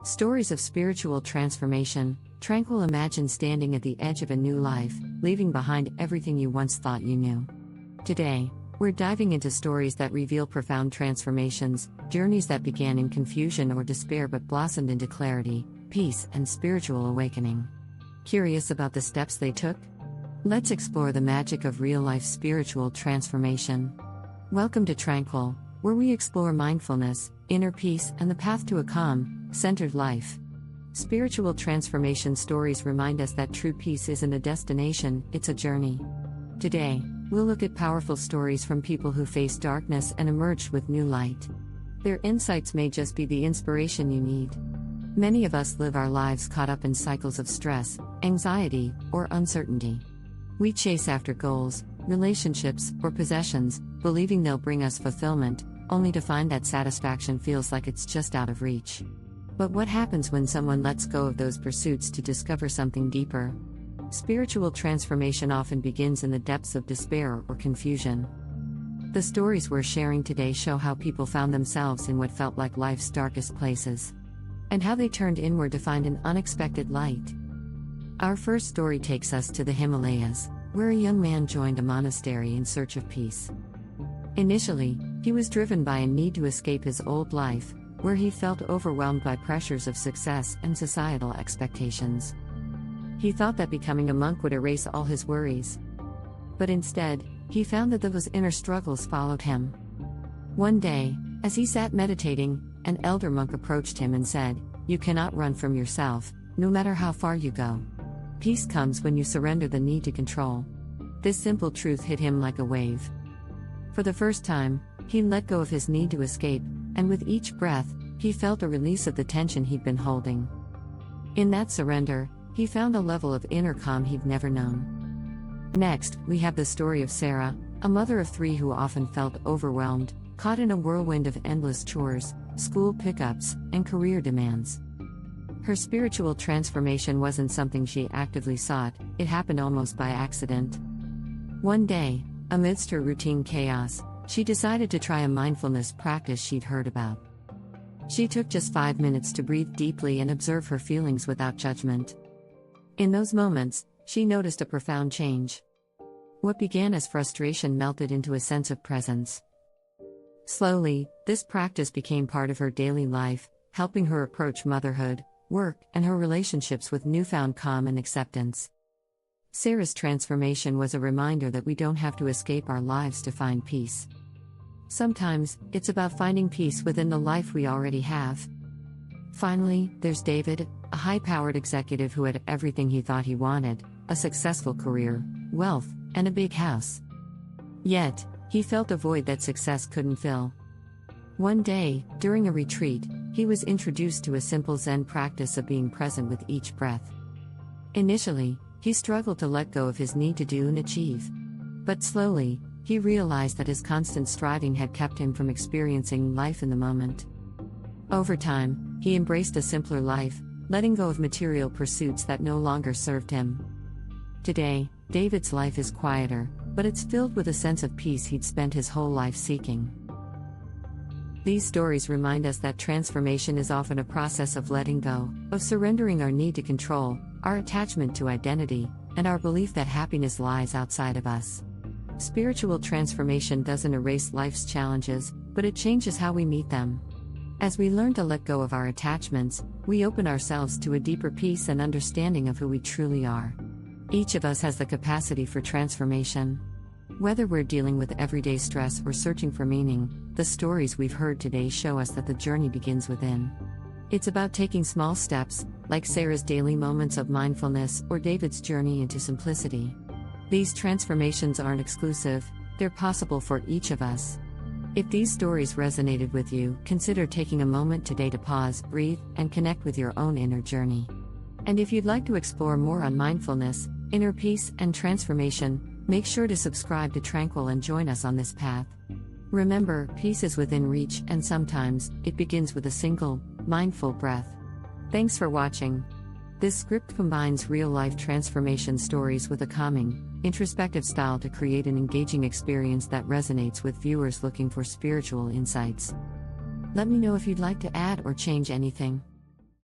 Stories of spiritual transformation. Tranquil, imagine standing at the edge of a new life, leaving behind everything you once thought you knew. Today, we're diving into stories that reveal profound transformations, journeys that began in confusion or despair but blossomed into clarity, peace, and spiritual awakening. Curious about the steps they took? Let's explore the magic of real-life spiritual transformation. Welcome to Tranquil, where we explore mindfulness, inner peace, and the path to a calm, centered life. Spiritual transformation stories remind us that true peace isn't a destination, it's a journey. Today, we'll look at powerful stories from people who faced darkness and emerged with new light. Their insights may just be the inspiration you need. Many of us live our lives caught up in cycles of stress, anxiety, or uncertainty. We chase after goals, relationships, or possessions, believing they'll bring us fulfillment, only to find that satisfaction feels like it's just out of reach. But what happens when someone lets go of those pursuits to discover something deeper? Spiritual transformation often begins in the depths of despair or confusion. The stories we're sharing today show how people found themselves in what felt like life's darkest places, and how they turned inward to find an unexpected light. Our first story takes us to the Himalayas, where a young man joined a monastery in search of peace. Initially, he was driven by a need to escape his old life, where he felt overwhelmed by pressures of success and societal expectations. He thought that becoming a monk would erase all his worries. But instead, he found that those inner struggles followed him. One day, as he sat meditating, an elder monk approached him and said, "You cannot run from yourself, no matter how far you go. Peace comes when you surrender the need to control." This simple truth hit him like a wave. For the first time, he let go of his need to escape, and with each breath, he felt a release of the tension he'd been holding. In that surrender, he found a level of inner calm he'd never known. Next, we have the story of Sarah, a mother of 3 who often felt overwhelmed, caught in a whirlwind of endless chores, school pickups, and career demands. Her spiritual transformation wasn't something she actively sought, it happened almost by accident. One day, amidst her routine chaos, she decided to try a mindfulness practice she'd heard about. She took just 5 minutes to breathe deeply and observe her feelings without judgment. In those moments, she noticed a profound change. What began as frustration melted into a sense of presence. Slowly, this practice became part of her daily life, helping her approach motherhood, work, and her relationships with newfound calm and acceptance. Sarah's transformation was a reminder that we don't have to escape our lives to find peace. Sometimes, it's about finding peace within the life we already have. Finally, there's David, a high-powered executive who had everything he thought he wanted: a successful career, wealth, and a big house. Yet, he felt a void that success couldn't fill. One day, during a retreat, he was introduced to a simple Zen practice of being present with each breath. Initially, he struggled to let go of his need to do and achieve. But slowly, he realized that his constant striving had kept him from experiencing life in the moment. Over time, he embraced a simpler life, letting go of material pursuits that no longer served him. Today, David's life is quieter, but it's filled with a sense of peace he'd spent his whole life seeking. These stories remind us that transformation is often a process of letting go, of surrendering our need to control, our attachment to identity, and our belief that happiness lies outside of us. Spiritual transformation doesn't erase life's challenges, but it changes how we meet them. As we learn to let go of our attachments, we open ourselves to a deeper peace and understanding of who we truly are. Each of us has the capacity for transformation. Whether we're dealing with everyday stress or searching for meaning, the stories we've heard today show us that the journey begins within. It's about taking small steps, like Sarah's daily moments of mindfulness or David's journey into simplicity. These transformations aren't exclusive, they're possible for each of us. If these stories resonated with you, consider taking a moment today to pause, breathe, and connect with your own inner journey. And if you'd like to explore more on mindfulness, inner peace, and transformation, make sure to subscribe to Tranquil and join us on this path. Remember, peace is within reach, and sometimes, it begins with a single, mindful breath. Thanks for watching. This script combines real-life transformation stories with a calming, introspective style to create an engaging experience that resonates with viewers looking for spiritual insights. Let me know if you'd like to add or change anything.